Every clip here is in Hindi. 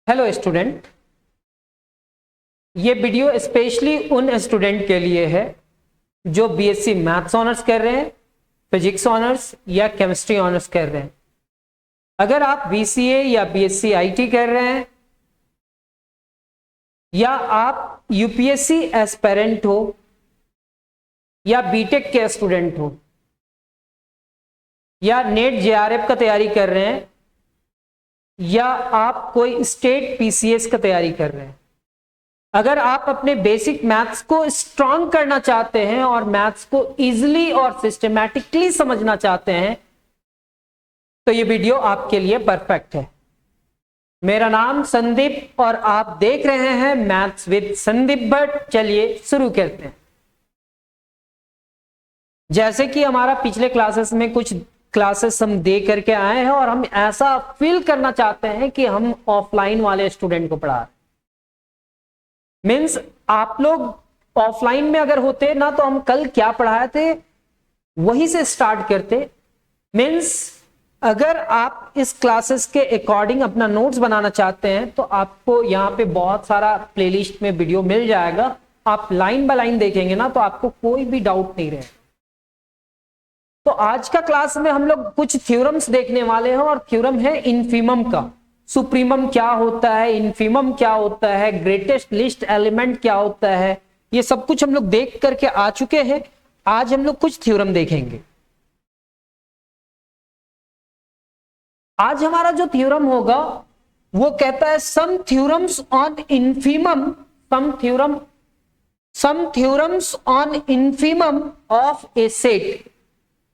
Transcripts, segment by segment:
हेलो स्टूडेंट, ये वीडियो स्पेशली उन स्टूडेंट के लिए है जो बीएससी मैथ्स ऑनर्स कर रहे हैं, फिजिक्स ऑनर्स या केमिस्ट्री ऑनर्स कर रहे हैं। अगर आप बीसीए या बीएससी आईटी कर रहे हैं या आप यूपीएससी एस्पिरेंट हो या बीटेक के स्टूडेंट हो या नेट जेआरएफ का तैयारी कर रहे हैं या आप कोई स्टेट पीसीएस का तैयारी कर रहे हैं, अगर आप अपने बेसिक मैथ्स को स्ट्रांग करना चाहते हैं और मैथ्स को इजीली और सिस्टमैटिकली समझना चाहते हैं तो ये वीडियो आपके लिए परफेक्ट है। मेरा नाम संदीप और आप देख रहे हैं मैथ्स विद संदीप भट्ट। चलिए शुरू करते हैं। जैसे कि हमारा पिछले क्लासेस में कुछ क्लासेस हम दे करके आए हैं और हम ऐसा फील करना चाहते हैं कि हम ऑफलाइन वाले स्टूडेंट को पढ़ा रहे हैं। मीन्स आप लोग ऑफलाइन में अगर होते ना तो हम कल क्या पढ़ाए थे वहीं से स्टार्ट करते। मीन्स अगर आप इस क्लासेस के अकॉर्डिंग अपना नोट्स बनाना चाहते हैं तो आपको यहाँ पे बहुत सारा प्लेलिस्ट में वीडियो मिल जाएगा। आप लाइन बाय लाइन देखेंगे ना तो आपको कोई भी डाउट नहीं रहेगा। तो आज का क्लास में हम लोग कुछ थ्योरम्स देखने वाले हैं और थ्योरम है इनफीमम का। सुप्रीमम क्या होता है, इनफीमम क्या होता है, ग्रेटेस्ट लिस्ट एलिमेंट क्या होता है, ये सब कुछ हम लोग देख करके आ चुके हैं। आज हम लोग कुछ थ्योरम देखेंगे। आज हमारा जो थ्योरम होगा वो कहता है some theorems on infimum, some theorems on infimum of a set.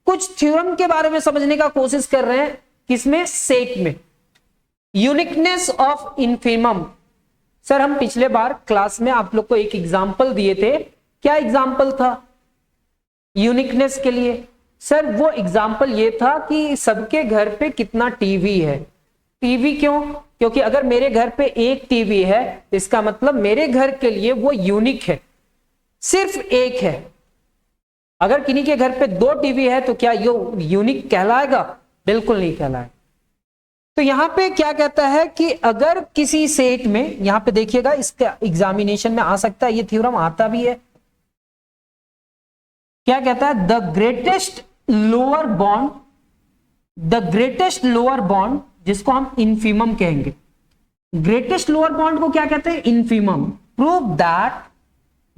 कुछ थ्योरम के बारे में समझने का कोशिश कर रहे हैं, किसमें? सेट में। Uniqueness of infimum. सर हम पिछले बार क्लास में आप लोग को एक एग्जांपल दिए थे, क्या एग्जांपल था यूनिकनेस के लिए? सर वो एग्जांपल ये था कि सबके घर पे कितना टीवी है। टीवी क्यों? क्योंकि अगर मेरे घर पे एक टीवी है इसका मतलब मेरे घर के लिए वो यूनिक है, सिर्फ एक है। अगर किन्हीं के घर पे दो टीवी है तो क्या ये यूनिक कहलाएगा? बिल्कुल नहीं कहलाएगा। तो यहां पे क्या कहता है कि अगर किसी सेट में, यहां पे देखिएगा इसका एग्जामिनेशन में आ सकता है, ये थ्योरम आता भी है। क्या कहता है? The greatest lower bond, the greatest lower bond जिसको हम इनफीमम कहेंगे। ग्रेटेस्ट लोअर बॉन्ड को क्या कहते हैं? Infimum. Prove that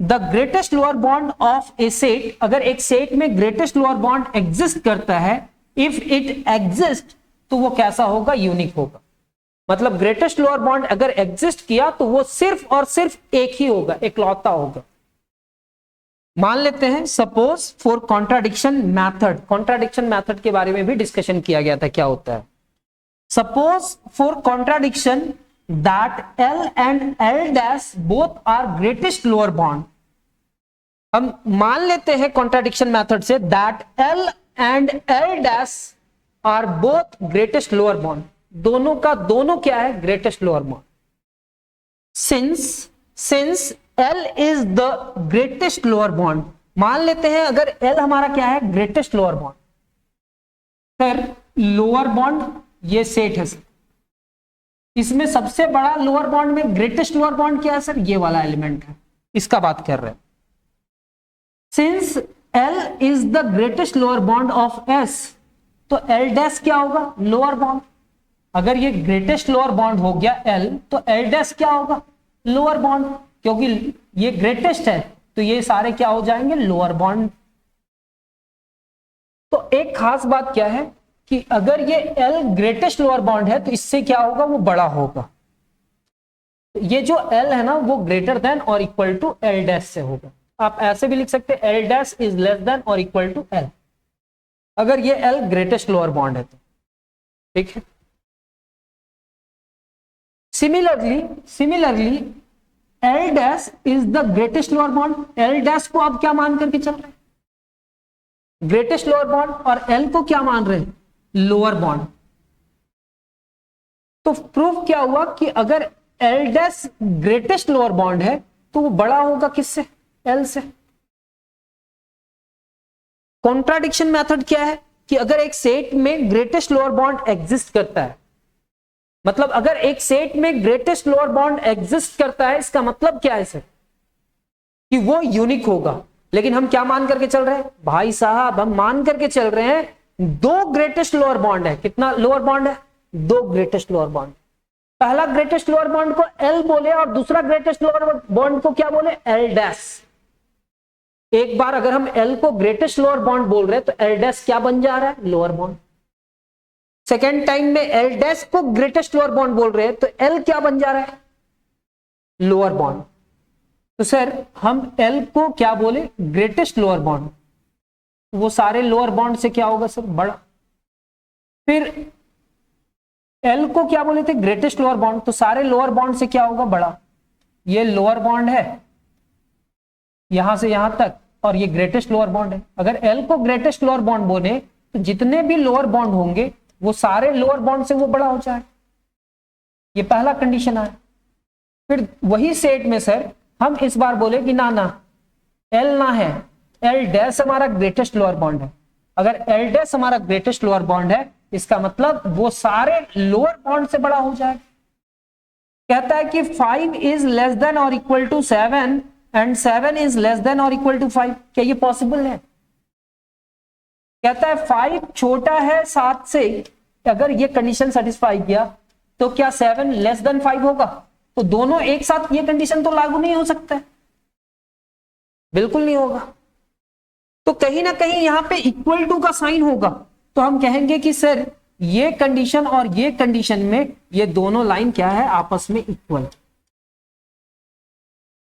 the greatest lower bound of a set, अगर एक सेट में ग्रेटेस्ट लोअर बॉन्ड एग्जिस्ट करता है, इफ इट एग्जिस्ट तो वो कैसा होगा? यूनिक होगा। मतलब ग्रेटेस्ट लोअर बॉन्ड अगर एग्जिस्ट किया तो वो सिर्फ और सिर्फ एक ही होगा, एकलौता होगा। मान लेते हैं suppose for contradiction method, contradiction method के बारे में भी डिस्कशन किया गया था, क्या होता है। Suppose for contradiction that L and L dash both are greatest lower bound. हम मान लेते हैं कॉन्ट्राडिक्शन मैथड से that L and L dash are both greatest lower bound. दोनों का दोनों क्या है? Greatest lower bound. Since L is the greatest lower bound, मान लेते हैं अगर L हमारा क्या है? Greatest lower bound. फिर लोअर बॉन्ड ये सेट है सर, इसमें सबसे बड़ा लोअर बॉन्ड में ग्रेटेस्ट लोअर बॉन्ड क्या है सर? ये वाला एलिमेंट है, इसका बात कर रहे हैं। Since L is the greatest lower bound of S, तो L डैश क्या होगा? Lower bound. अगर ये ग्रेटेस्ट लोअर बॉन्ड हो गया L तो L डैश क्या होगा? Lower bond. क्योंकि ये ग्रेटेस्ट है तो ये सारे क्या हो जाएंगे? Lower bound. तो एक खास बात क्या है कि अगर ये L ग्रेटेस्ट लोअर बॉन्ड है तो इससे क्या होगा? वो बड़ा होगा। ये जो L है ना वो ग्रेटर देन और इक्वल टू L डैश से होगा। आप ऐसे भी लिख सकते हैं L dash is less than और इक्वल टू L, अगर ये L ग्रेटेस्ट लोअर बॉन्ड है तो। ठीक है। Similarly L dash is the greatest lower bound. L dash को आप क्या मान करके चल रहे हैं? Greatest lower bound. और L को क्या मान रहे हैं? Lower bound. तो प्रूफ क्या हुआ कि अगर L dash greatest lower bound है तो वो बड़ा होगा किससे? L से। कॉन्ट्राडिक्शन मेथड क्या है कि अगर एक सेट में ग्रेटेस्ट लोअर बॉन्ड एग्जिस्ट करता है, मतलब अगर एक सेट में ग्रेटेस्ट लोअर बॉन्ड एग्जिस्ट करता है, इसका मतलब क्या है सर? कि वो यूनिक होगा। लेकिन हम क्या मान करके चल रहे हैं भाई साहब? हम मान करके चल रहे हैं दो ग्रेटेस्ट लोअर बॉन्ड है। कितना लोअर बॉन्ड है? दो ग्रेटेस्ट लोअर बॉन्ड। पहला ग्रेटेस्ट लोअर बॉन्ड को एल बोले और दूसरा ग्रेटेस्ट लोअर बॉन्ड को क्या बोले? L dash. एक बार अगर हम एल को ग्रेटेस्ट लोअर बॉन्ड बोल रहे हैं तो एल डैश क्या बन जा रहा है? Lower bond. सेकेंड टाइम में एल डैश को ग्रेटेस्ट लोअर बॉन्ड बोल रहे हैं तो एल क्या बन जा रहा है? Lower bound. तो सर हम एल को क्या बोले? Greatest lower bond. वो सारे लोअर बॉन्ड से क्या होगा सर? बड़ा। फिर एल को क्या बोले थे? Greatest lower bound. तो सारे लोअर बॉन्ड से क्या होगा? बड़ा। ये लोअर बॉन्ड है यहां से यहां तक और ये ग्रेटेस्ट लोअर बॉन्ड है। अगर एल को ग्रेटेस्ट लोअर बॉन्ड बोले तो जितने भी लोअर बॉन्ड होंगे वो सारे लोअर बॉन्ड से वो बड़ा हो जाए। ये पहला कंडीशन है। फिर वही सेट में सर हम इस बार बोले कि ना एल ना है, एल डैश हमारा ग्रेटेस्ट लोअर बॉन्ड है। अगर एल डैश हमारा ग्रेटेस्ट लोअर बॉन्ड है इसका मतलब वो सारे लोअर बॉन्ड से बड़ा हो जाएगा। कहता है कि 5 इज लेस देन और equal to 7 and 7 is less than और इक्वल टू 5। क्या ये पॉसिबल है? कहता है 5 छोटा है 7 से। अगर ये कंडीशन सेटिस्फाई किया तो क्या 7 लेस देन 5 होगा? तो दोनों एक साथ ये कंडीशन तो लागू नहीं हो सकता है, बिल्कुल नहीं होगा। तो कहीं ना कहीं यहां पे इक्वल टू का साइन होगा। तो हम कहेंगे कि सर ये कंडीशन और ये कंडीशन में ये दोनों लाइन क्या है? आपस में इक्वल।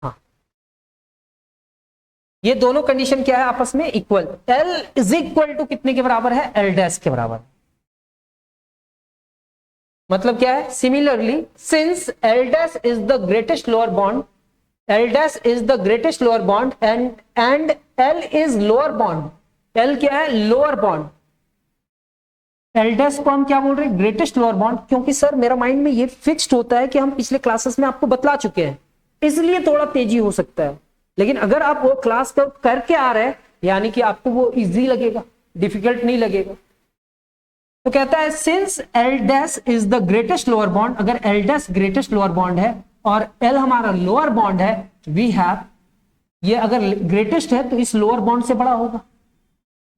हाँ, ये दोनों कंडीशन क्या है? आपस में equal. L is equal to कितने के बराबर है? एल डैश के बराबर। मतलब क्या है? Similarly since L dash is the greatest lower bound, L dash is the greatest lower bond and L is lower bound. L क्या है? Lower bound. एल डैश को हम क्या बोल रहे हैं? Greatest lower bond. क्योंकि सर मेरा माइंड में ये फिक्स्ड होता है कि हम पिछले क्लासेस में आपको बतला चुके हैं, इसलिए थोड़ा तेजी हो सकता है। लेकिन अगर आप वो क्लास करके आ रहे हैं यानी कि आपको वो इजी लगेगा, डिफिकल्ट नहीं लगेगा। तो कहता है since L dash is the greatest lower bound, अगर L dash greatest lower bound है और एल हमारा लोअर बॉन्ड है, वी हैव, ये अगर ग्रेटेस्ट है तो इस लोअर बॉन्ड से बड़ा होगा।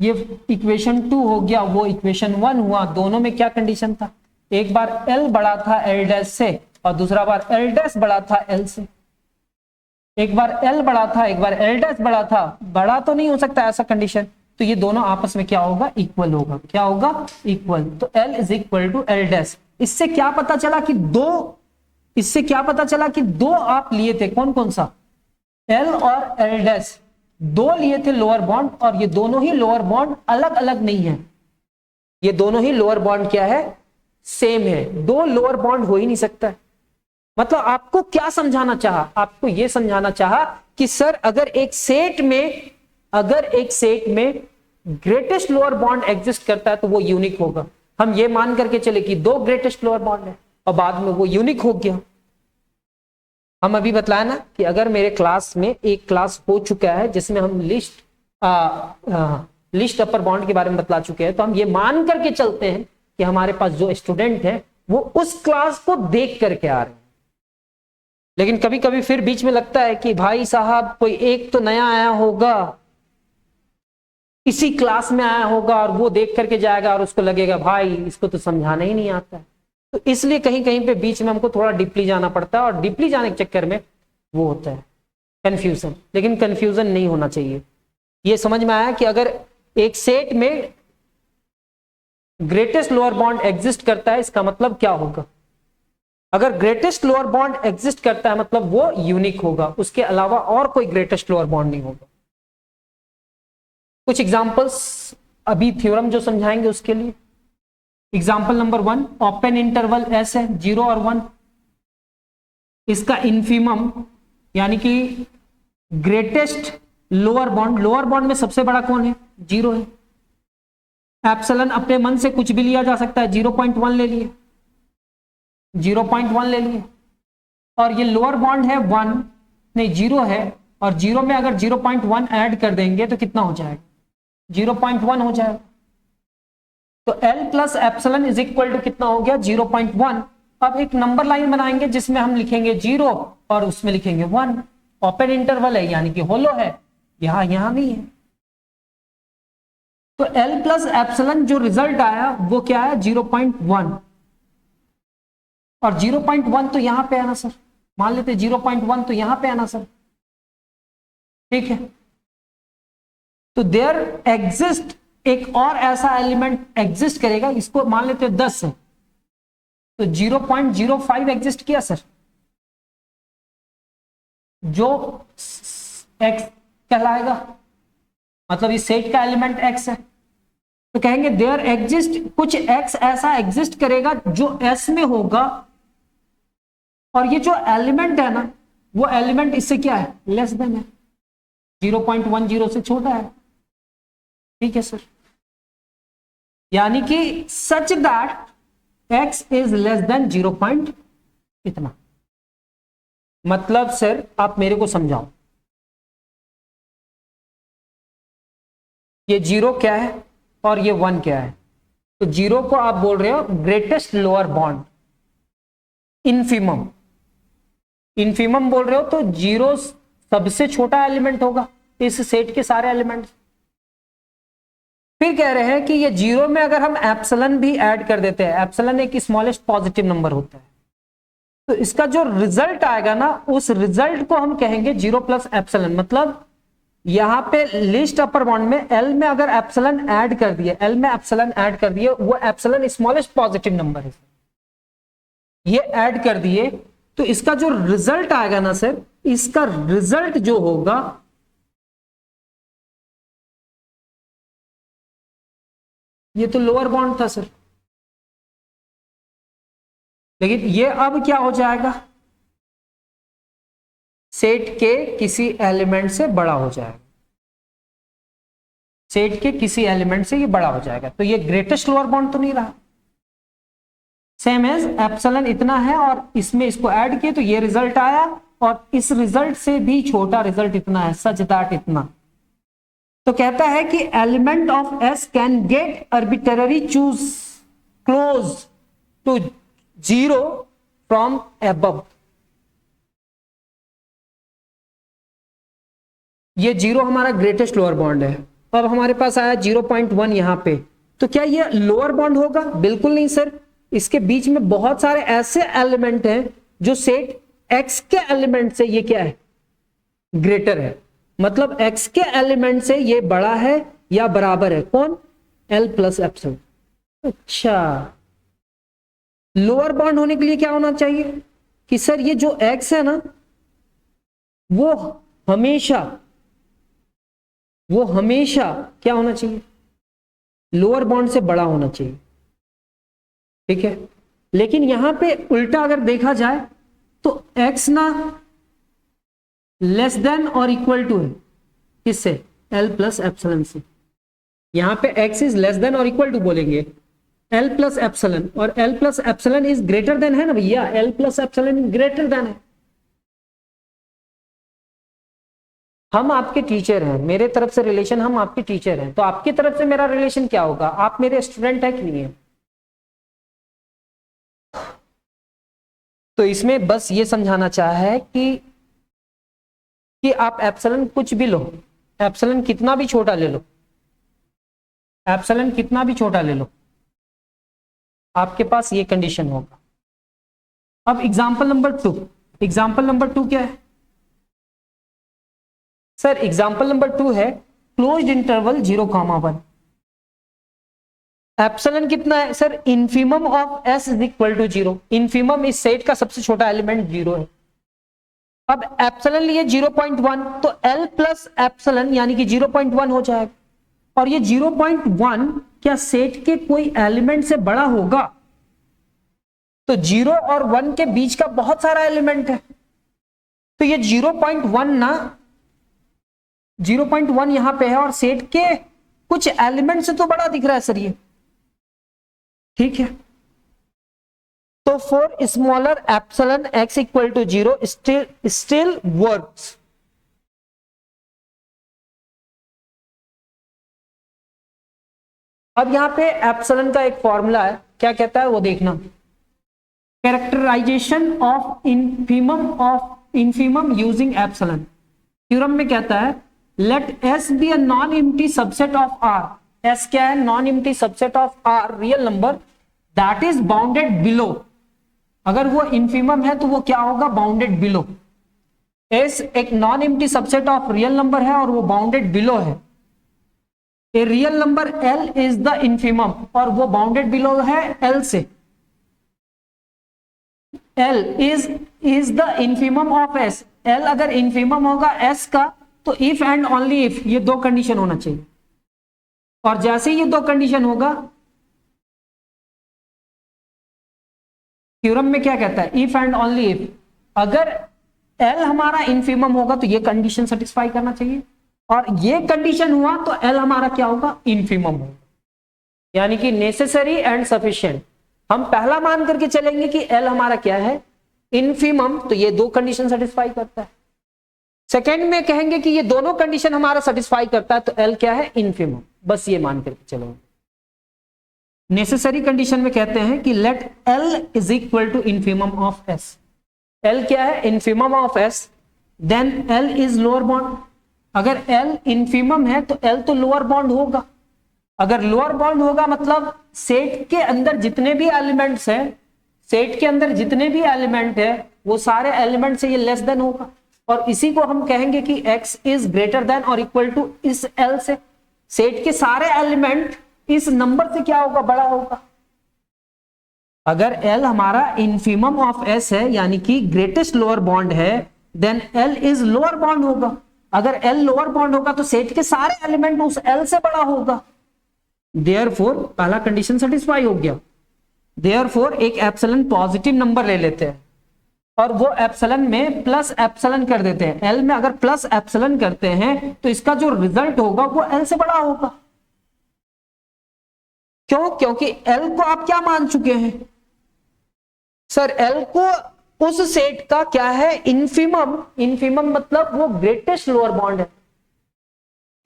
ये इक्वेशन 2 हो गया, वो इक्वेशन 1 हुआ। दोनों में क्या कंडीशन था? एक बार एल बड़ा था एल डैश से और दूसरा बार एल डैश बड़ा था एल से। एक बार एल बड़ा था एक बार एल डैश बड़ा था, बड़ा तो नहीं हो सकता ऐसा कंडीशन। तो ये दोनों आपस में क्या होगा? इक्वल होगा। क्या होगा? इक्वल। तो L is equal to L dash. इससे क्या पता चला कि दो आप लिए थे। कौन कौन सा? एल और एल डैश दो लिए थे लोअर बॉन्ड, और ये दोनों ही लोअर बॉन्ड अलग अलग नहीं है। ये दोनों ही लोअर बॉन्ड क्या है? सेम है। दो लोअर बॉन्ड हो ही नहीं सकता। मतलब आपको क्या समझाना चाहा? आपको यह समझाना चाहा कि सर अगर एक सेट में ग्रेटेस्ट लोअर बॉन्ड एग्जिस्ट करता है तो वो यूनिक होगा। हम ये मान करके चले कि दो ग्रेटेस्ट लोअर बॉन्ड है और बाद में वो यूनिक हो गया। हम अभी बतलाया ना कि अगर मेरे क्लास में एक क्लास हो चुका है जिसमें हम लिस्ट अपर बॉन्ड के बारे में बतला चुके हैं, तो हम ये मान करके चलते हैं कि हमारे पास जो स्टूडेंट है वो उस क्लास को देख करके आ रहे हैं। लेकिन कभी कभी फिर बीच में लगता है कि भाई साहब कोई एक तो नया आया होगा, इसी क्लास में आया होगा और वो देख करके जाएगा और उसको लगेगा भाई इसको तो समझाना ही नहीं आता है। तो इसलिए कहीं कहीं पे बीच में हमको थोड़ा डीपली जाना पड़ता है, और डीपली जाने के चक्कर में वो होता है कंफ्यूजन। लेकिन कंफ्यूजन नहीं होना चाहिए। ये समझ में आया कि अगर एक सेट में ग्रेटेस्ट लोअर बॉन्ड एग्जिस्ट करता है इसका मतलब क्या होगा? अगर ग्रेटेस्ट लोअर बॉन्ड एग्जिस्ट करता है मतलब वो यूनिक होगा, उसके अलावा और कोई ग्रेटेस्ट लोअर बॉन्ड नहीं होगा। कुछ एग्जांपल्स अभी थ्योरम जो समझाएंगे उसके लिए। Example number 1, open interval S है 0 और 1, इसका इन्फीमम यानी कि ग्रेटेस्ट लोअर बॉन्ड में सबसे बड़ा कौन है? 0 है। एप्सिलॉन अपने मन से कुछ भी लिया जा सकता है, 0.1 ले लिए, 0.1 ले लिए। और ये लोअर बॉन्ड है 0 है, और 0 में अगर 0.1 ऐड कर देंगे तो कितना हो जाएगा? 0.1 हो जाएगा। तो L plus epsilon is equal to कितना हो गया? 0.1। अब एक नंबर लाइन बनाएंगे जिसमें हम लिखेंगे 0 और उसमें लिखेंगे 1। ओपन इंटरवल है यानी कि होलो है, यहां नहीं है। तो L प्लस एप्सिलन जो रिजल्ट आया वो क्या है 0.1, और 0.1 तो यहां पे है ना सर, मान लेते 0.1 तो यहां पे है ना सर, ठीक है। तो देयर एग्जिस्ट एक और ऐसा एलिमेंट एग्जिस्ट करेगा, इसको मान लेते 10 है, तो 0.05 एग्जिस्ट किया सर, जो x कहलाएगा, मतलब इस सेट का एलिमेंट x है। तो कहेंगे देयर एग्जिस्ट कुछ x ऐसा एग्जिस्ट करेगा जो s में होगा, और ये जो एलिमेंट है ना वो एलिमेंट इससे क्या है, लेस देन है, 0.10 से छोटा है, ठीक है सर। यानी कि such that x is less then 0. इतना मतलब सर आप मेरे को समझाओ, ये 0 क्या है और ये 1 क्या है। तो 0 को आप बोल रहे हो greatest lower bond, infimum, infimum बोल रहे हो, तो 0 सबसे छोटा एलिमेंट होगा इस सेट के सारे एलिमेंट। फिर कह रहे हैं कि ये 0 में अगर हम एप्सिलन भी ऐड कर देते हैं, एप्सिलन एक स्मॉलेस्ट पॉजिटिव नंबर होता है, तो इसका जो रिजल्ट आएगा ना उस रिजल्ट को हम कहेंगे 0 प्लस एप्सिलन। मतलब यहां पे लिस्ट अपर बॉन्ड में L में अगर एप्सिलन ऐड कर दिए, L में एप्सिलन ऐड कर दिए, वो एप्सिलन स्मॉलेस्ट पॉजिटिव नंबर है, ये ऐड कर दिए, तो इसका जो रिजल्ट आएगा ना सर, इसका रिजल्ट जो होगा ये तो लोअर बॉन्ड था सर, लेकिन ये अब क्या हो जाएगा, सेट के किसी एलिमेंट से बड़ा हो जाएगा, सेट के किसी एलिमेंट से ये बड़ा हो जाएगा, तो ये ग्रेटेस्ट लोअर बॉन्ड तो नहीं रहा। सेम एज एप्सिलन इतना है और इसमें इसको ऐड किए तो ये रिजल्ट आया, और इस रिजल्ट से भी छोटा रिजल्ट इतना है, सच दैट इतना। तो कहता है कि element of S can get arbitrary choose close to 0 from above. ये 0 हमारा ग्रेटेस्ट लोअर बॉन्ड है, अब हमारे पास आया 0.1 यहां पे, तो क्या ये लोअर बॉन्ड होगा? बिल्कुल नहीं सर, इसके बीच में बहुत सारे ऐसे एलिमेंट हैं जो सेट x के एलिमेंट से ये क्या है, ग्रेटर है, मतलब x के एलिमेंट से ये बड़ा है या बराबर है, कौन, L प्लस एप्सिलन। अच्छा, लोअर बॉन्ड होने के लिए क्या होना चाहिए कि सर ये जो x है ना वो हमेशा क्या होना चाहिए, लोअर बॉन्ड से बड़ा होना चाहिए, ठीक है। लेकिन यहां पे उल्टा अगर देखा जाए तो x ना लेस देन और इक्वल टू है किससे, L प्लस एप्सिलन से। यहां पे x इज लेस देन और इक्वल टू बोलेंगे L प्लस एप्सिलन, और L plus epsilon is greater then है ना भैया, L plus epsilon greater than है। हम आपके टीचर हैं, मेरे तरफ से रिलेशन, हम आपके टीचर हैं, तो आपकी तरफ से मेरा रिलेशन क्या होगा, आप मेरे स्टूडेंट है कि नहीं है। तो इसमें बस ये समझाना चाहा है कि आप एप्सिलन कुछ भी लो, एप्सिलन कितना भी छोटा ले लो, एप्सिलन कितना भी छोटा ले लो, आपके पास ये कंडीशन होगा। अब एग्जांपल नंबर 2, एग्जांपल नंबर 2 क्या है सर, एग्जांपल नंबर 2 है क्लोज्ड इंटरवल 0,1। एप्सिलन कितना है sir, infimum of s is equal to 0, infimum इस सेट का सबसे छोटा एलिमेंट 0 है। अब एप्सिलन लिए 0.1, तो L प्लस एप्सिलन यानी कि 0.1 हो जाएगा, और ये 0.1 क्या सेट के कोई एलिमेंट से बड़ा होगा, तो 0 और 1 के बीच का बहुत सारा एलिमेंट है, तो ये 0.1 ना 0.1 यहां पे है और सेट के कुछ एलिमेंट से तो बड़ा दिख रहा है सर ये, ठीक है। तो for smaller epsilon x equal to 0 still works. अब यहां पे एप्सिलन का एक फॉर्मूला है, क्या कहता है वो देखना, characterisation of infimum using epsilon. Theorem में कहता है let S be a non empty subset of R. S क्या है? Non empty subset of R real number that is bounded below. अगर वो इन्फीमम है तो वो क्या होगा? Bounded below. एस एक non empty subset of real number है और वो बाउंडेड बिलो है। A real number L is the infimum और वो बाउंडेड बिलो है एल से। L is the infimum of S. L अगर इन्फीमम होगा एस का तो इफ एंड ओनली इफ ये दो कंडीशन होना चाहिए। और जैसे ये दो कंडीशन होगा, थ्योरम में क्या कहता है? If and only if. अगर एल हमारा इन्फीमम होगा तो ये कंडीशन सेटिस्फाई करना चाहिए, और ये कंडीशन हुआ तो एल हमारा क्या होगा? इन्फीमम होगा। यानी कि नेसेसरी एंड सफिशिएंट। हम पहला मान करके चलेंगे कि एल हमारा क्या है? इन्फीमम, तो ये दो कंडीशन सेटिस्फाई करता है। सेकेंड में कहेंगे कि ये दोनों कंडीशन हमारा सेटिस्फाई करता है तो एल क्या है? इन्फीमम। बस ये मान करके चलो। नेसेसरी कंडीशन में कहते हैं कि let L is equal to infimum of S. L क्या है? Infimum of S, then L is lower bound. अगर एल इन्फीमम है तो एल तो लोअर बॉन्ड होगा। अगर लोअर बॉन्ड होगा मतलब सेट के अंदर जितने भी एलिमेंट्स हैं, सेट के अंदर जितने भी एलिमेंट है वो सारे एलिमेंट से ये लेस देन होगा, और इसी को हम कहेंगे कि x इज ग्रेटर देन और इक्वल टू इस l से। सेट के सारे एलिमेंट इस नंबर से क्या होगा? बड़ा होगा। अगर l हमारा इन्फीमम ऑफ s है यानी कि ग्रेटेस्ट लोअर बॉन्ड है, then l is lower bound होगा। अगर l लोअर बॉन्ड होगा तो सेट के सारे एलिमेंट उस l से बड़ा होगा। देयरफॉर पहला कंडीशन सेटिस्फाई हो गया। देयरफॉर एक एप्सिलॉन पॉजिटिव नंबर ले लेते हैं और वो एप्सिलॉन में प्लस एप्सिलॉन कर देते हैं। एल में अगर प्लस एप्सिलॉन करते हैं तो इसका जो रिजल्ट होगा वो एल से बड़ा होगा। क्यों? क्योंकि एल को आप क्या मान चुके हैं सर? एल को उस सेट का क्या है? इन्फीमम। इन्फीमम मतलब वो ग्रेटेस्ट लोअर बॉन्ड है,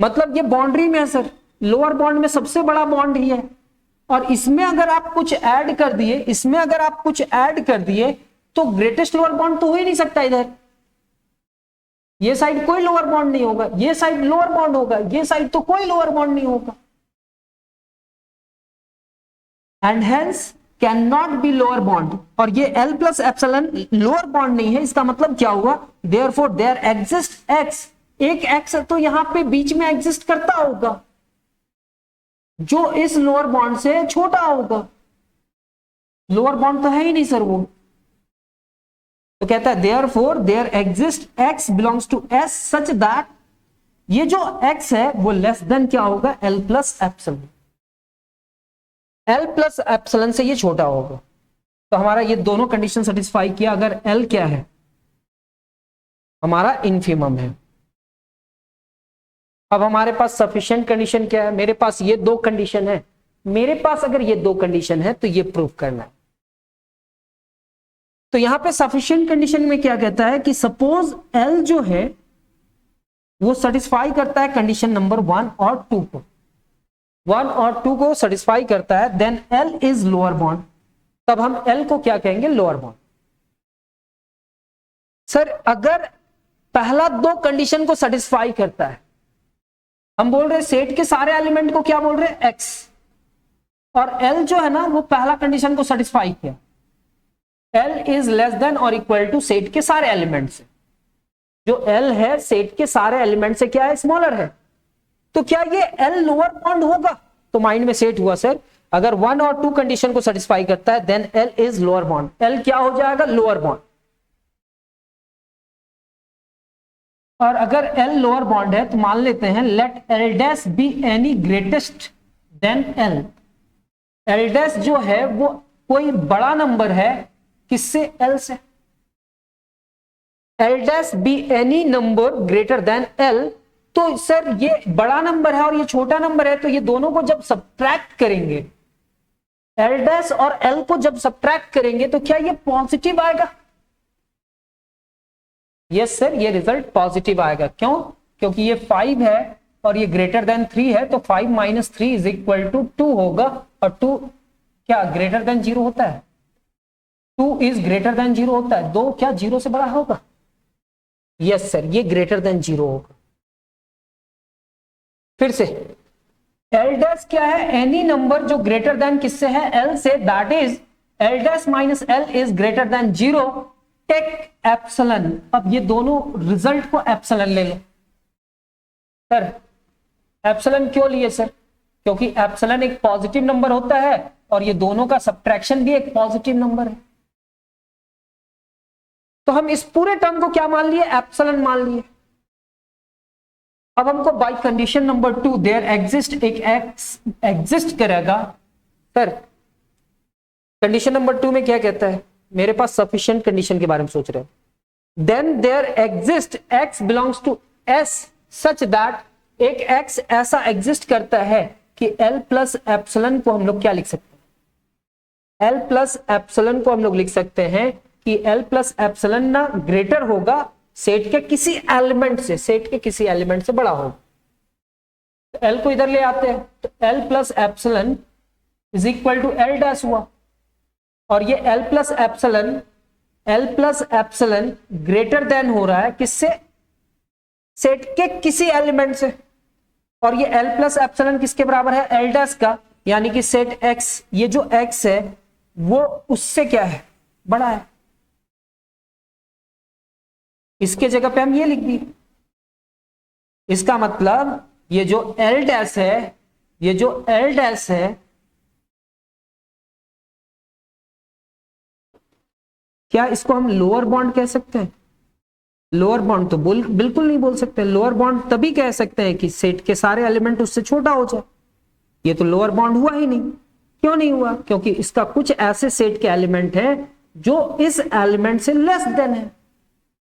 मतलब ये बाउंड्री में है सर। लोअर बॉन्ड में सबसे बड़ा बॉन्ड ही है, और इसमें अगर आप कुछ ऐड कर दिए, इसमें अगर आप कुछ ऐड कर दिए तो ग्रेटेस्ट लोअर बॉन्ड तो हो ही नहीं सकता। इधर ये साइड कोई लोअर बॉन्ड नहीं होगा, ये साइड लोअर बॉन्ड होगा, ये साइड तो कोई लोअर बॉन्ड नहीं होगा। And hence can not be lower bound. और ये L plus epsilon lower bound नहीं है, इसका मतलब क्या हुआ? Therefore there exist x। एक x तो यहां पे बीच में एग्जिस्ट करता होगा जो इस लोअर बॉन्ड से छोटा होगा। लोअर बॉन्ड तो है ही नहीं सर वो। तो कहता है therefore there exist x belongs to s such that ये जो x है वो लेस देन क्या होगा? L plus epsilon. L plus epsilon से ये छोटा होगा। तो हमारा ये दोनों कंडीशन सेटिस्फाई किया। अगर L क्या है? हमारा इन्फीमम है। अब हमारे पास सफिशिएंट कंडीशन क्या है? मेरे पास ये दो कंडीशन है। मेरे पास अगर ये दो कंडीशन है तो ये प्रूव करना है। तो यहां पे सफिशिएंट कंडीशन में क्या कहता है कि सपोज L जो है वो सेटिस्फाई करता है कंडीशन नंबर 1 और 2 को। 1 और 2 को सेटिस्फाई करता है, then L is lower bound. तब हम L को क्या कहेंगे? Lower bond. सर अगर पहला दो कंडीशन को सेटिस्फाई करता है, हम बोल रहे सेट के सारे एलिमेंट को क्या बोल रहे हैं? x, और L जो है ना वो पहला कंडीशन को सेटिस्फाई किया। L इज लेस देन और इक्वल टू सेट के सारे एलिमेंट से। जो L है सेट के सारे एलिमेंट से क्या है? स्मॉलर है। तो क्या ये L लोअर बॉन्ड होगा? तो माइंड में सेट हुआ सर, अगर 1 और 2 कंडीशन को सेटिस्फाई करता है then L is lower bound. L क्या हो जाएगा? Lower bound. और अगर L लोअर बॉन्ड है तो मान लेते हैं let L dash be any greatest than L। L dash जो है वो कोई बड़ा नंबर है, किससे? L से। L dash be any number greater then L। तो सर ये बड़ा नंबर है और ये छोटा नंबर है, तो ये दोनों को जब सब्ट्रैक्ट करेंगे, L डैश और L को जब सब्ट्रैक्ट करेंगे तो क्या ये पॉजिटिव आएगा? यस सर, ये रिजल्ट पॉजिटिव आएगा। क्यों? क्योंकि ये 5 है और ये ग्रेटर देन 3 है, तो 5 माइनस 3 इज इक्वल टू 2 होगा, और 2 क्या ग्रेटर देन 0 होता है? 2 इज ग्रेटर देन 0 होता है, 2 क्या 0 से बड़ा होगा? यस सर, ये ग्रेटर देन 0 होगा। फिर से एल डैश क्या है? एनी नंबर जो ग्रेटर देन किससे है? एल से, that is L dash minus L is greater than 0, take epsilon. अब ये दोनों रिजल्ट को एप्सिलॉन ले लो। सर एप्सिलॉन क्यों लिए सर? क्योंकि एप्सिलॉन एक पॉजिटिव नंबर होता है और ये दोनों का सब्ट्रैक्शन भी एक पॉजिटिव नंबर है। तो हम इस पूरे टर्म को क्या मान लिए? एप्सिलॉन मान लिए। अब हमको by condition number 2 there exist, एक एक्स एग्जिस्ट करेगा। सर कंडीशन नंबर 2 में क्या कहता है? मेरे पास सफिशिएंट कंडीशन के बारे में सोच रहे हो। Then there exist x belongs to S such that, एक एक्स ऐसा एग्जिस्ट करता है कि एल प्लस एप्सिलॉन को हम लोग क्या लिख सकते हैं? एल प्लस एप्सिलॉन को हम लोग लिख सकते हैं कि एल प्लस एप्सिलॉन ना ग्रेटर होगा सेट के किसी एलिमेंट से, सेट के किसी एलिमेंट से बड़ा होगा। तो एल को इधर ले आते हैं, तो L plus epsilon is equal to L dash हुआ, और ये L plus epsilon greater than हो रहा है किससे? सेट के किसी एलिमेंट से। और ये एल प्लस एप्सिलॉन किसके बराबर है? एल डैश का, यानी कि सेट एक्स, ये जो एक्स है वो उससे क्या है? बड़ा है। इसके जगह पे हम ये लिख दिए। इसका मतलब ये जो एल डैश है, ये जो एल डैश है, क्या इसको हम लोअर बॉन्ड कह सकते हैं? लोअर बॉन्ड तो बिल्कुल नहीं बोल सकते। लोअर बॉन्ड तभी कह सकते हैं कि सेट के सारे एलिमेंट उससे छोटा हो जाए। ये तो लोअर बॉन्ड हुआ ही नहीं। क्यों नहीं हुआ? क्योंकि इसका कुछ ऐसे सेट के एलिमेंट है जो इस एलिमेंट से लेस देन है।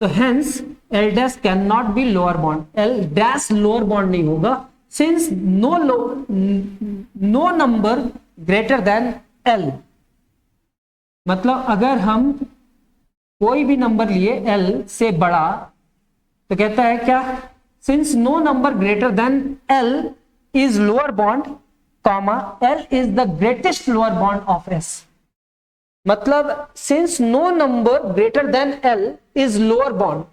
तो hence L dash can not be lower bound. L dash lower bound नहीं होगा since no number greater than L. मतलब अगर हम कोई भी नंबर लिए एल से बड़ा, तो कहता है क्या? Since no number greater than L is lower bound, comma L is the greatest lower bound of S. मतलब since no number greater than L is lower bound,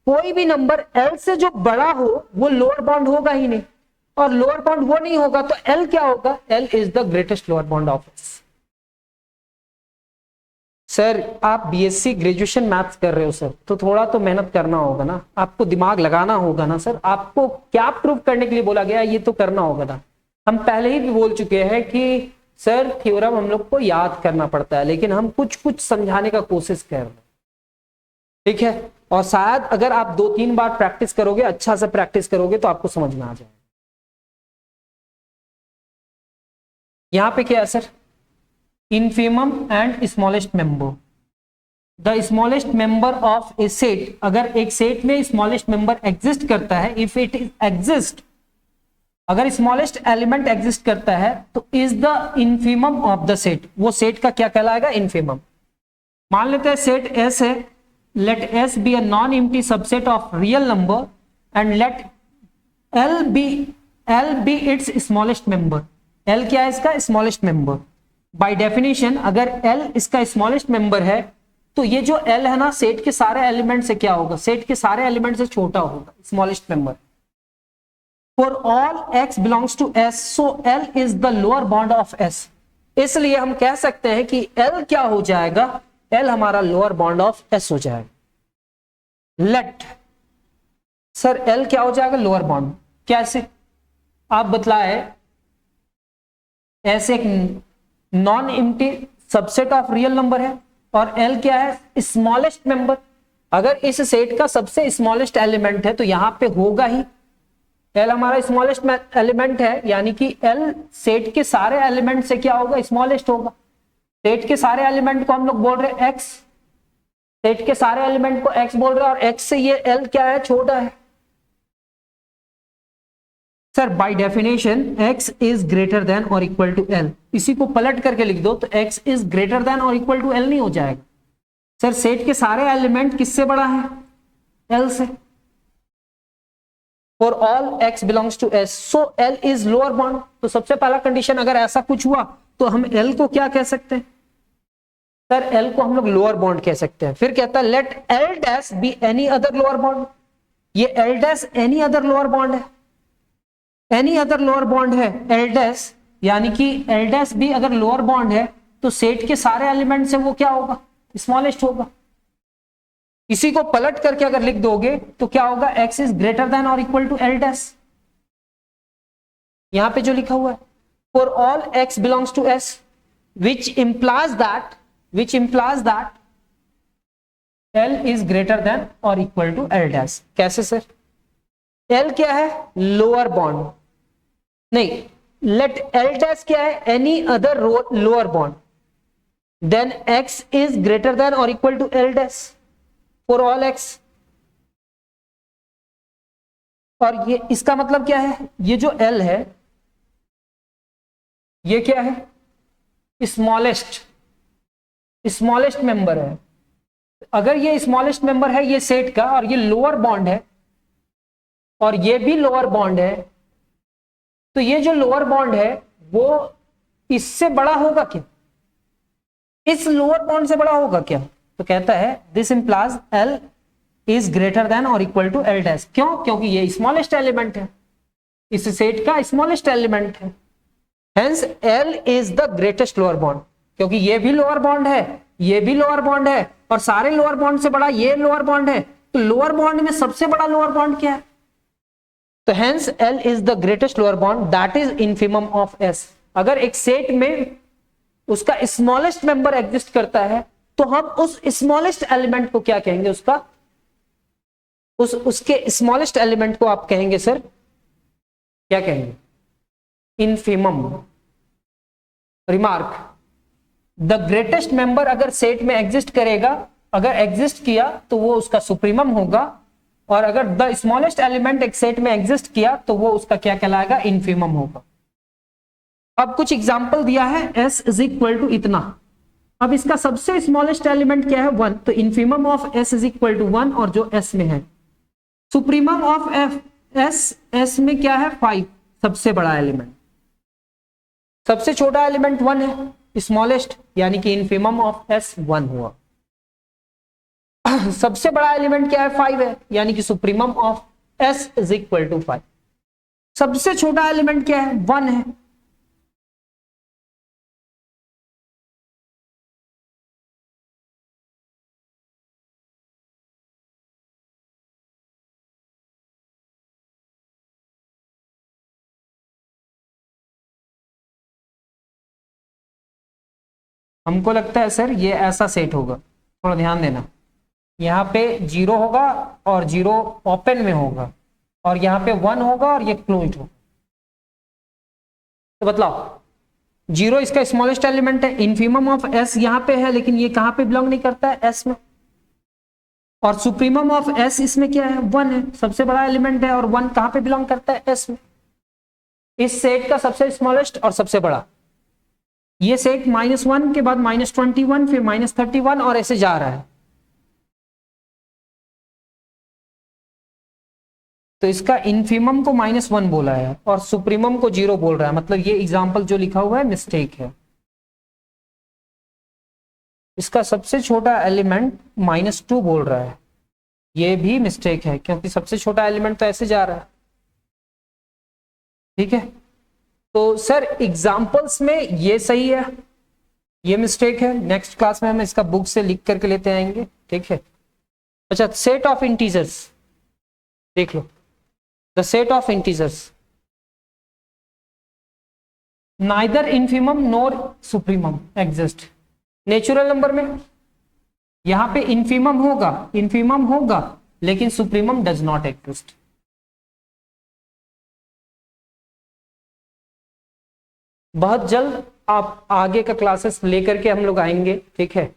कोई भी नंबर एल से जो बड़ा हो वो लोअर बॉन्ड होगा ही नहीं, और लोअर बॉन्ड वो नहीं होगा तो एल क्या होगा? L is the greatest lower bound of S. Sir आप बीएससी ग्रेजुएशन मैथ्स कर रहे हो सर, तो थोड़ा तो मेहनत करना होगा ना, आपको दिमाग लगाना होगा ना सर। आपको क्या प्रूव करने के लिए बोला गया ये तो करना होगा ना। हम पहले ही भी बोल चुके हैं कि सर थ्योरम हम लोग को याद करना पड़ता है, लेकिन हम कुछ कुछ समझाने का कोशिश कर रहे हैं, ठीक है। और शायद अगर आप 2-3 बार प्रैक्टिस करोगे, अच्छा से प्रैक्टिस करोगे, तो आपको समझ में आ जाएगा। यहां पे क्या है sir? infimum and smallest member. The smallest member of a set, अगर एक सेट में smallest member exist करता है, if it exist, अगर smallest element exist करता है तो is the infimum of the set, वो सेट का क्या कहलाएगा? infimum। मान लेते हैं सेट S है, let S be a non-empty subset of real number and let L be its smallest member। L क्या है इसका? smallest member। बाय डेफिनेशन अगर L इसका स्मॉलेस्ट मेंबर है तो ये जो L है ना, सेट के सारे एलिमेंट से क्या होगा? सेट के सारे एलिमेंट से छोटा होगा, smallest member. For all x belongs to S, so L is the lower bound of S। इसलिए हम कह सकते हैं कि L क्या हो जाएगा? L हमारा लोअर बॉन्ड ऑफ S हो जाएगा। लेट सर L क्या हो जाएगा? Lower bond. कैसे? आप बतलाए। S एक non empty subset of real number है और L क्या है? Smallest member. अगर इस सेट का सबसे स्मॉलेस्ट एलिमेंट है तो यहां पे होगा ही, L हमारा स्मॉलेस्ट एलिमेंट है, यानी कि L सेट के सारे एलिमेंट से क्या होगा? स्मॉलेस्ट होगा। सेट के सारे एलिमेंट को हम लोग बोल रहे हैं X, सेट के सारे एलिमेंट को X बोल रहे हैं, और X से ये L क्या है? छोटा है। Sir by definition x is greater than और इक्वल टू l, इसी को पलट करके लिख दो तो x इज ग्रेटर देन और इक्वल टू l नहीं हो जाएगा। सर सेट के सारे एलिमेंट किससे बड़ा है? l से। For all x belongs to s, so l is lower bound. तो सबसे पहला कंडीशन अगर ऐसा कुछ हुआ तो हम l को क्या कह सकते हैं? सर एल को हम लोग लोअर बॉन्ड कह सकते हैं। फिर कहता है let L dash be any other lower bound. ये L dash any other lower bound है, एनी अदर लोअर बॉन्ड है एल डैश, यानी कि एल डैश भी अगर लोअर बॉन्ड है तो सेट के सारे एलिमेंट से वो क्या होगा, स्मॉलेस्ट होगा। इसी को पलट करके अगर लिख दोगे तो क्या होगा, x इज ग्रेटर देन और इक्वल टू एल डैश। यहां पे जो लिखा हुआ है for all x belongs to s which implies that L is greater than or equal to L dash। कैसे सर, L क्या है, लोअर बॉन्ड, नहीं, लेट L dash क्या है, any other lower bound, then x is greater than or equal to L dash for all x। और ये इसका मतलब क्या है, ये जो L है ये क्या है, स्मॉलेस्ट मेंबर है। अगर ये स्मॉलेस्ट मेंबर है ये सेट का और ये लोअर बॉन्ड है और ये भी लोअर बॉन्ड है, तो ये जो लोअर बॉन्ड है वो इससे बड़ा होगा क्या, इस लोअर बॉन्ड से बड़ा होगा क्या। तो कहता है this implies L is greater than और इक्वल टू L डैश। क्यों, क्योंकि ये स्मॉलेस्ट एलिमेंट है, इस सेट का स्मॉलेस्ट एलिमेंट है। Hence L is the greatest lower bond, क्योंकि ये भी लोअर बॉन्ड है, ये भी लोअर बॉन्ड है और सारे लोअर बॉन्ड से बड़ा ये लोअर बॉन्ड है, तो लोअर बॉन्ड में सबसे बड़ा लोअर बॉन्ड क्या है, तो hence L is the greatest lower bond that is infimum of S। अगर एक सेट में उसका स्मॉलेस्ट मेंबर एग्जिस्ट करता है तो हम उस स्मॉलेस्ट एलिमेंट को क्या कहेंगे, उसका उसके स्मॉलेस्ट एलिमेंट को आप कहेंगे सर क्या कहेंगे, infimum. Remark, the greatest member अगर सेट में एग्जिस्ट करेगा, अगर एग्जिस्ट किया तो वो उसका सुप्रीमम होगा, और अगर द स्मॉलेस्ट एलिमेंट एक सेट में एग्जिस्ट किया तो वो उसका क्या कहलाएगा, इनफिमम होगा। अब कुछ एग्जांपल दिया है, s इज इक्वल टू इतना। अब इसका सबसे स्मॉलेस्ट एलिमेंट क्या है, 1, तो infimum of s is equal to 1, और जो s में है सुप्रीमम ऑफ s में क्या है, 5, सबसे बड़ा एलिमेंट। सबसे छोटा एलिमेंट 1 है, स्मॉलेस्ट, यानी कि इनफिमम ऑफ s 1 हुआ। सबसे बड़ा एलिमेंट क्या है, 5 है, यानी कि supremum of s is equal to 5। सबसे छोटा एलिमेंट क्या है, 1 है। हमको लगता है सर ये ऐसा सेट होगा, थोड़ा ध्यान देना। यहाँ पे 0 होगा और 0 ओपन में होगा, और यहाँ पे 1 होगा और ये क्लोज्ड होगा। तो बतलाओ, 0 इसका स्मॉलेस्ट एलिमेंट है, इनफिमम ऑफ s यहाँ पे है, लेकिन ये कहाँ पे बिलोंग नहीं करता है, s में। और सुप्रीमम ऑफ s इसमें क्या है, 1 है, सबसे बड़ा एलिमेंट है, और 1 कहाँ पे बिलोंग करता है, s में। इस सेट का सबसे स्मॉलेस्ट और सबसे बड़ा, ये सेट -1 के बाद -21, फिर -31 और ऐसे जा रहा है। तो इसका इनफिमम को -1 बोला है और सुप्रीमम को 0 बोल रहा है, मतलब ये एग्जाम्पल जो लिखा हुआ है मिस्टेक है। इसका सबसे छोटा एलिमेंट -2 बोल रहा है, ये भी मिस्टेक है, क्योंकि सबसे छोटा एलिमेंट तो ऐसे जा रहा है। ठीक है, तो सर एग्जाम्पल्स में ये सही है, ये मिस्टेक है। नेक्स्ट क्लास में हम इसका बुक से लिख करके लेते आएंगे। ठीक है, अच्छा, सेट ऑफ इंटीजर्स देख लो। The set of integers neither infimum nor supremum exist. Natural number में यहां पे इनफिमम होगा लेकिन सुप्रीमम डज नॉट एग्जिस्ट। बहुत जल्द आप आगे का क्लासेस लेकर के हम लोग आएंगे। ठीक है,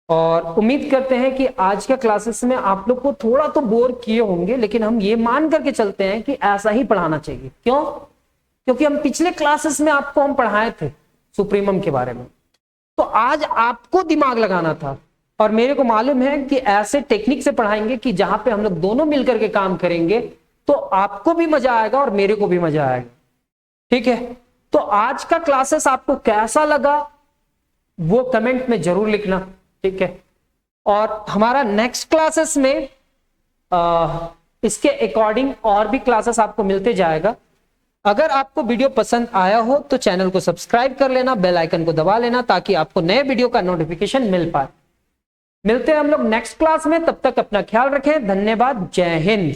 और उम्मीद करते हैं कि आज के क्लासेस में आप लोग को थोड़ा तो बोर किए होंगे, लेकिन हम ये मान करके चलते हैं कि ऐसा ही पढ़ाना चाहिए। क्यों? क्योंकि हम पिछले क्लासेस में आपको हम पढ़ाए थे सुप्रीमम के बारे में, तो आज आपको दिमाग लगाना था, और मेरे को मालूम है कि ऐसे टेक्निक से पढ़ाएंगे कि जहां पे हम लोग दोनों मिलकर के काम करेंगे तो आपको भी मजा आएगा और मेरे को भी मजा आएगा। ठीक है, तो आज का क्लासेस आपको कैसा लगा वो कमेंट में जरूर लिखना, ठीक है। और हमारा नेक्स्ट क्लासेस में इसके अकॉर्डिंग और भी क्लासेस आपको मिलते जाएगा। अगर आपको वीडियो पसंद आया हो तो चैनल को सब्सक्राइब कर लेना, बेल आइकन को दबा लेना ताकि आपको नए वीडियो का नोटिफिकेशन मिल पाए। मिलते हैं हम लोग नेक्स्ट क्लास में, तब तक अपना ख्याल रखें। धन्यवाद, जय हिंद।